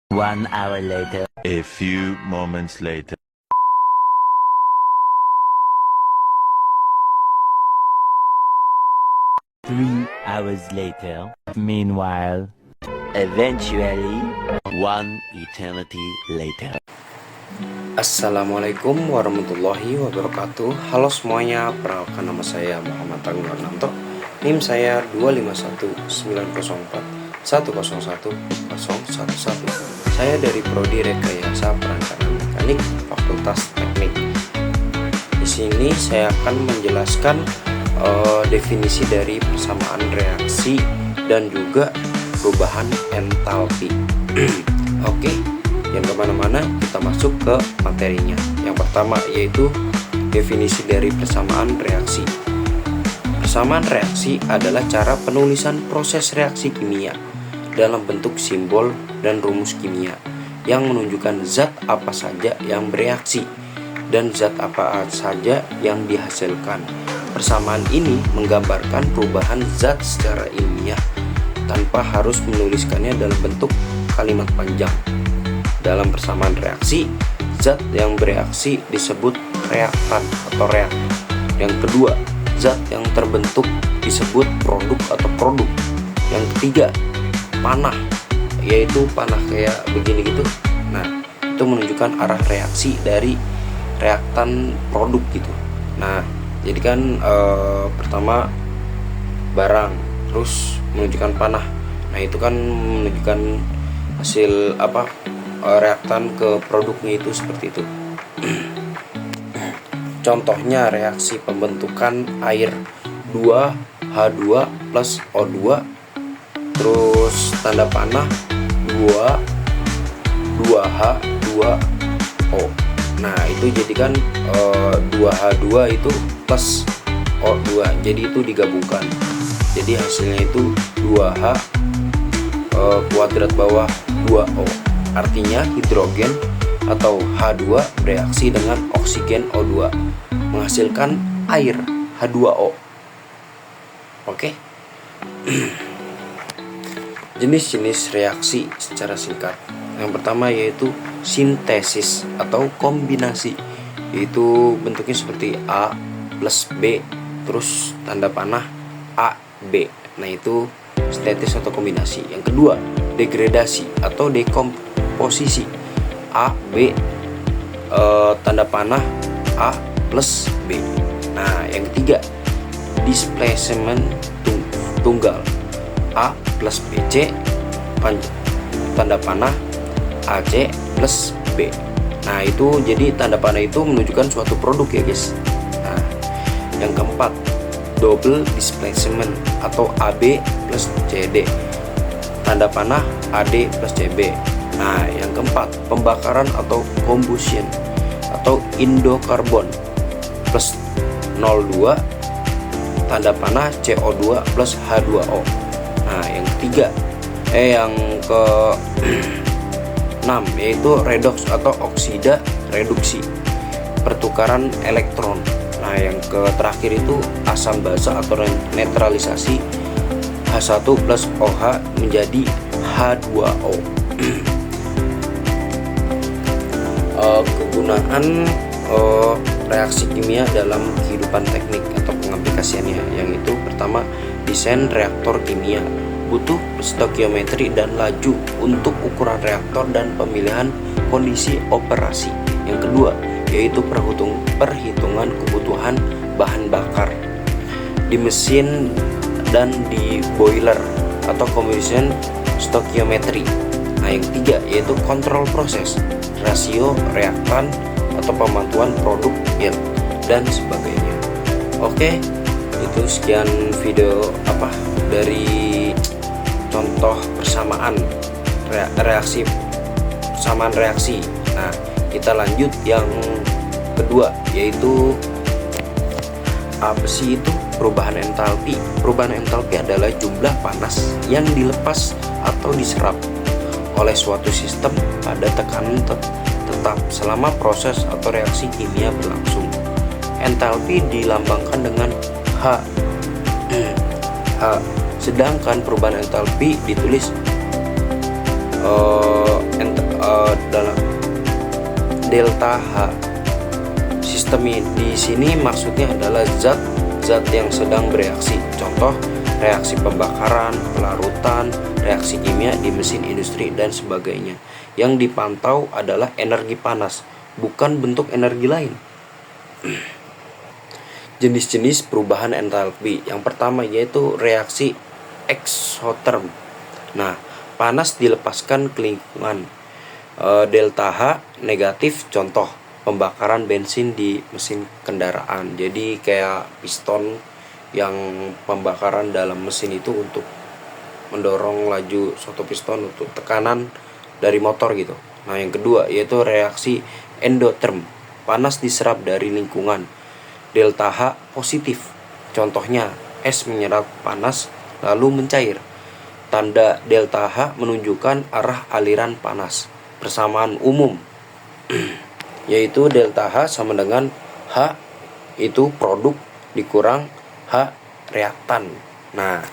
1 hour later. A few moments later. 3 hours later. Meanwhile, eventually, 1 eternity later. Assalamualaikum warahmatullahi wabarakatuh. Halo semuanya, perkenalkan nama saya Muhammad Agung Arnanto. NIM saya 251901101111. Saya dari Prodi Rekayasa Perancangan Mekanik Fakultas Teknik. Di sini saya akan menjelaskan definisi dari persamaan reaksi dan juga perubahan entalpi. Oke, yang kemana-mana, kita masuk ke materinya. Yang pertama yaitu definisi dari persamaan reaksi. Persamaan reaksi adalah cara penulisan proses reaksi kimia dalam bentuk simbol dan rumus kimia yang menunjukkan zat apa saja yang bereaksi dan zat apa saja yang dihasilkan. Persamaan ini menggambarkan perubahan zat secara ilmiah tanpa harus menuliskannya dalam bentuk kalimat panjang. Dalam persamaan reaksi, zat yang bereaksi disebut reaktan atau reak. Yang kedua, zat yang terbentuk disebut produk atau produk. Yang ketiga, panah, yaitu panah kayak begini gitu. Nah, itu menunjukkan arah reaksi dari reaktan produk gitu. Nah, jadi kan pertama barang, terus menunjukkan panah. Nah, itu kan menunjukkan hasil reaktan ke produknya itu seperti itu. Contohnya reaksi pembentukan air 2H2 plus O2, terus tanda panah 2H2O. Nah, itu jadikan 2H2 itu plus O2, jadi itu digabungkan. Jadi hasilnya itu 2H kuadrat bawah 2O. Artinya hidrogen atau H2 bereaksi dengan oksigen O2 menghasilkan air H2O. Oke. Jenis-jenis reaksi secara singkat. Yang pertama yaitu sintesis atau kombinasi, yaitu bentuknya seperti A plus B terus tanda panah AB. Nah, itu sintesis atau kombinasi. Yang kedua, degradasi atau dekomposisi, A B tanda panah A plus B. Nah, yang ketiga, displacement tunggal, A plus BC tanda panah AC plus B. Nah, itu jadi tanda panah itu menunjukkan suatu produk ya guys. Nah, yang keempat, double displacement atau AB plus CD tanda panah AD plus CB. Nah, yang keempat, pembakaran atau combustion atau indokarbon plus 02 tanda panah CO2 plus H2O. Nah, yang ketiga yang ke 6 yaitu redox atau oksida reduksi, pertukaran elektron. Nah, yang ke terakhir itu asam basa atau netralisasi, H1 plus OH menjadi H2O. Kegunaan reaksi kimia dalam kehidupan teknik atau pengaplikasiannya, yang itu pertama, desain reaktor kimia butuh stokiometri dan laju untuk ukuran reaktor dan pemilihan kondisi operasi. Yang kedua yaitu perhitungan kebutuhan bahan bakar di mesin dan di boiler atau combustion stoichiometry. Nah, yang ketiga yaitu kontrol proses, rasio reaktan atau pemantauan produk yield dan sebagainya. Oke, itu sekian video dari contoh persamaan reaksi. Nah, kita lanjut yang kedua, yaitu apa sih itu perubahan entalpi. Perubahan entalpi adalah jumlah panas yang dilepas atau diserap oleh suatu sistem pada tekanan tetap selama proses atau reaksi kimia berlangsung. Entalpi dilambangkan dengan H. Sedangkan perubahan entalpi ditulis delta H. Sistem di sini maksudnya adalah zat yang sedang bereaksi. Contoh, reaksi pembakaran, pelarutan, reaksi kimia di mesin industri dan sebagainya. Yang dipantau adalah energi panas, bukan bentuk energi lain. Jenis-jenis perubahan entalpi. Yang pertama yaitu reaksi eksoterm. Nah, panas dilepaskan ke lingkungan. Delta H negatif, contoh pembakaran bensin di mesin kendaraan. Jadi kayak piston yang pembakaran dalam mesin itu untuk mendorong laju suatu piston untuk tekanan dari motor gitu. Nah, yang kedua yaitu reaksi endoterm. Panas diserap dari lingkungan. Delta H positif. Contohnya es menyerap panas lalu mencair. Tanda delta H menunjukkan arah aliran panas. Persamaan umum yaitu delta H sama dengan H itu produk dikurang H reaktan. Nah,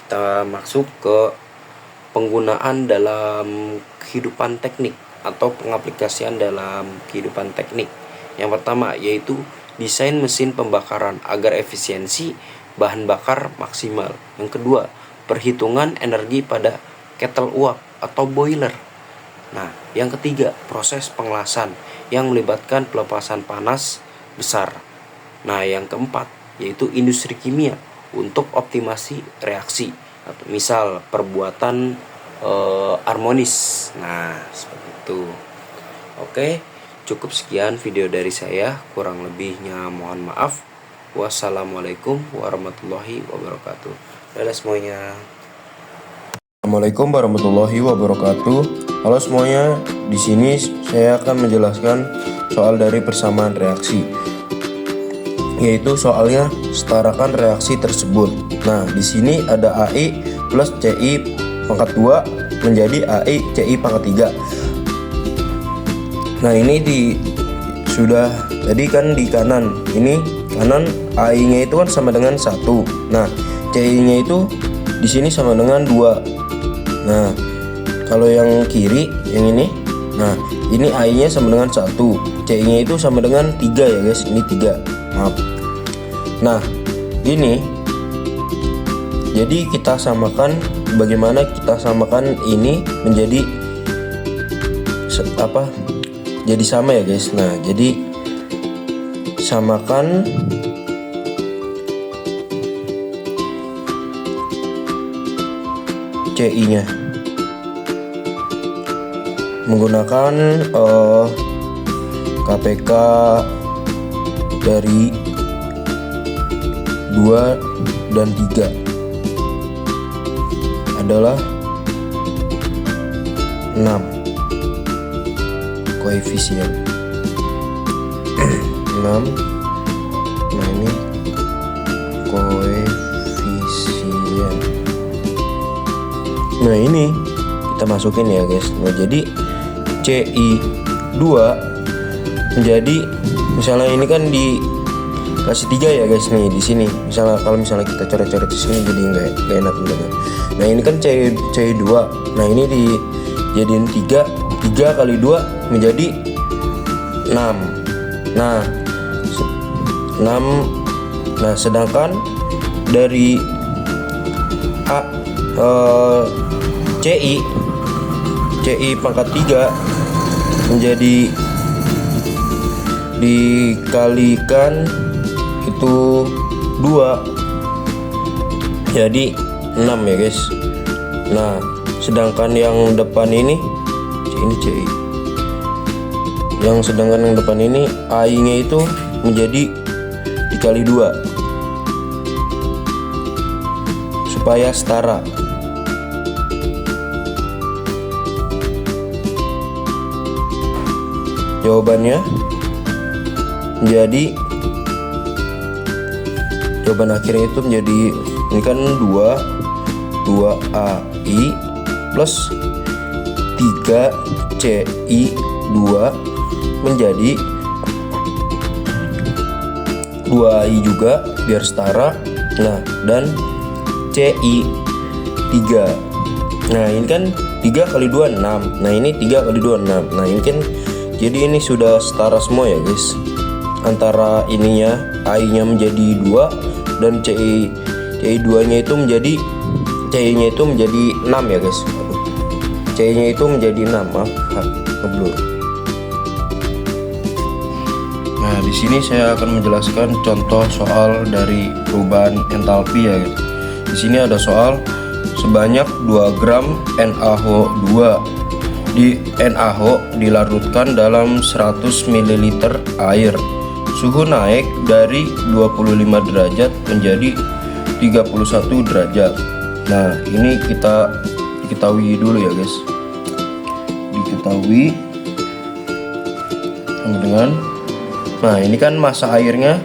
kita masuk ke penggunaan dalam kehidupan teknik atau pengaplikasian dalam kehidupan teknik. Yang pertama yaitu desain mesin pembakaran agar efisiensi bahan bakar maksimal. Yang kedua, perhitungan energi pada kettle uap atau boiler. Nah, yang ketiga, proses pengelasan yang melibatkan pelepasan panas besar. Nah, yang keempat yaitu industri kimia untuk optimasi reaksi. Misal perbuatan harmonis. Nah, seperti itu. Oke. Cukup sekian video dari saya, kurang lebihnya mohon maaf. Wassalamualaikum warahmatullahi wabarakatuh. Dadah semuanya. Assalamualaikum warahmatullahi wabarakatuh. Halo semuanya, di sini saya akan menjelaskan soal dari persamaan reaksi, yaitu soalnya setarakan reaksi tersebut. Nah, di sini ada AI plus CI pangkat 2 menjadi AI CI pangkat 3. Nah, ini sudah tadi kan di kanan. Ini kanan AI-nya itu kan sama dengan 1. Nah, CI-nya itu di sini sama dengan 2. Nah, kalau yang kiri yang ini, nah, ini AI-nya sama dengan 1. CI-nya itu sama dengan 3 ya, guys. Ini 3. Maaf. Nah, ini jadi kita samakan, bagaimana kita samakan ini menjadi jadi sama ya guys. Nah, jadi samakan CI-nya menggunakan KPK dari 2 dan 3 adalah 6 koefisien 6. Nah, ini koefisien. Nah, ini kita masukin ya guys. Nah, jadi CI2 menjadi, misalnya ini kan dikasih 3 ya guys nih di sini. Kalau misalnya kita coret-coret di sini jadi nggak enak bener. Nah, ini kan CI2. Nah, ini dijadiin 3 kali 2 menjadi 6. Nah, 6. Nah, sedangkan dari CI pangkat 3 menjadi dikalikan itu 2 jadi 6 ya guys. Nah, sedangkan yang depan ini CI, yang sedangkan yang depan ini AI-nya itu menjadi dikali 2 supaya setara. Jawabannya menjadi, jawaban akhirnya itu menjadi, ini kan 2 AI plus 3 CI2 menjadi 2 AI juga biar setara. Nah, dan CI3. Nah, ini kan 3 kali 2 6. Nah, ini 3 kali 2 6. Nah, ini kan Jadi ini sudah setara semua ya guys. Antara ininya AI-nya menjadi 2 dan CI2 nya itu menjadi CI-nya itu menjadi 6 ya guys. CI-nya itu menjadi 6, maaf ngeblur. Nah, di sini saya akan menjelaskan contoh soal dari perubahan entalpi ya guys. Di sini ada soal sebanyak 2 gram NaOH2 di NaOH dilarutkan dalam 100 ml air. Suhu naik dari 25 derajat menjadi 31 derajat. Nah, ini kita diketahui dulu ya guys. Diketahui sama dengan, nah ini kan massa airnya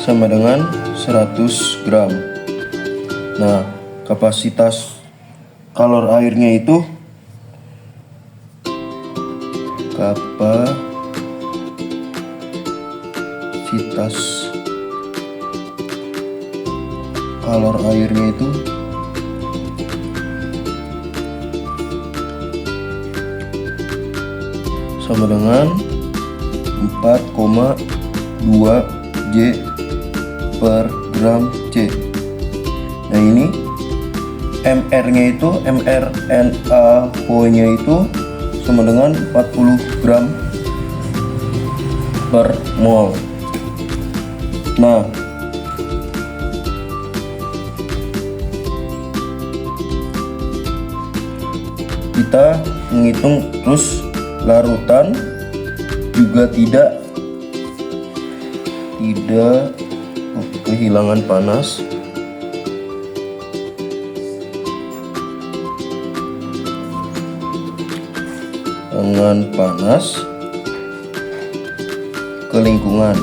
sama dengan 100 gram. Nah, kapasitas kalor airnya itu kapasitas kalor airnya itu sama dengan 4,2 J per gram C. Nah, ini MR-nya itu, NaOH-nya itu sama dengan 40 gram per mol. Nah, kita menghitung terus larutan juga tidak kehilangan panas. Dengan panas ke lingkungan.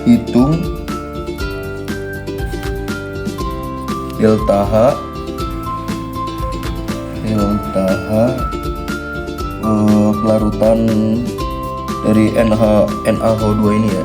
Hitung delta H pelarutan dari NaOH2 ini ya.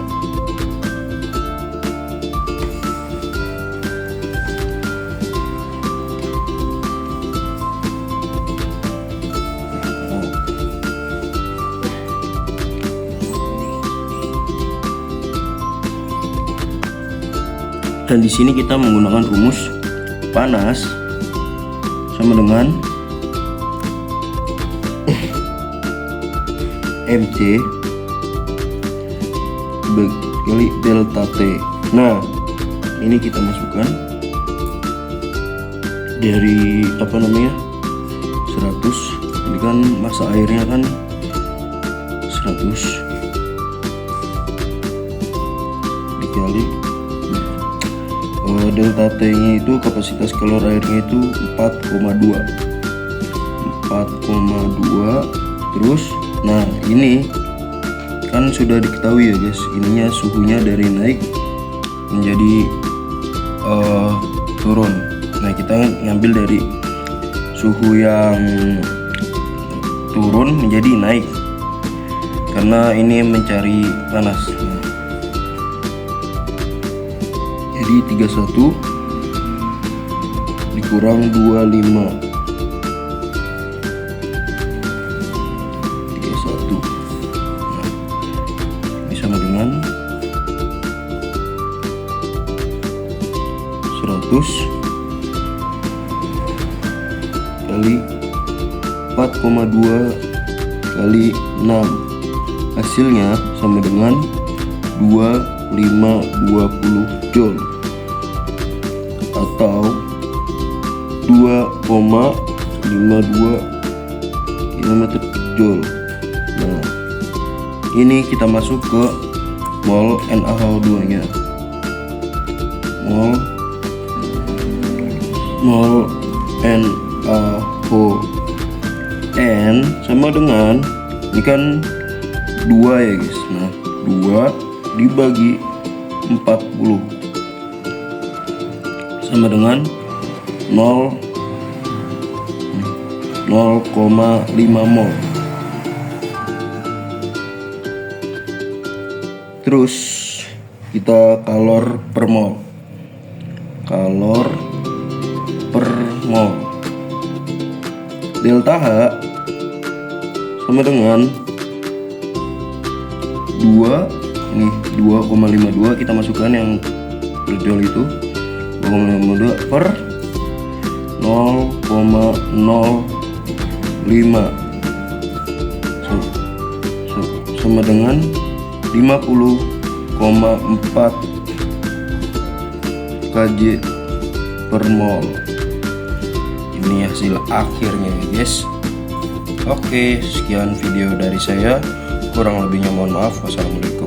Dan di sini kita menggunakan rumus panas sama dengan MC kali delta T. Nah, ini kita masukkan dari 100. Ini kan massa airnya kan 100 dikali delta T nya itu kapasitas kalor airnya itu 4,2 terus. Nah, ini kan sudah diketahui ya guys, ininya suhunya dari naik menjadi turun. Nah, kita ngambil dari suhu yang turun menjadi naik karena ini mencari panas. Jadi 31 dikurang 25, 31 ini sama dengan 100 kali 4,2 kali 6, hasilnya sama dengan 2520 joule atau 2,52 km/joule. Nah, ini kita masuk ke mol NaOH2 nya. Mol NaOH sama dengan, ini kan 2 ya guys. Nah, 2 dibagi 40 sama dengan 0,5 mol. Terus kita kalor per mol. Kalor per mol. Delta H sama dengan 2,52 kita masukkan yang per joule itu 2,52 per 0,05 sama dengan 50,4 kJ per mol. Ini hasil akhirnya guys. Oke, sekian video dari saya, kurang lebihnya mohon maaf. Wassalamualaikum.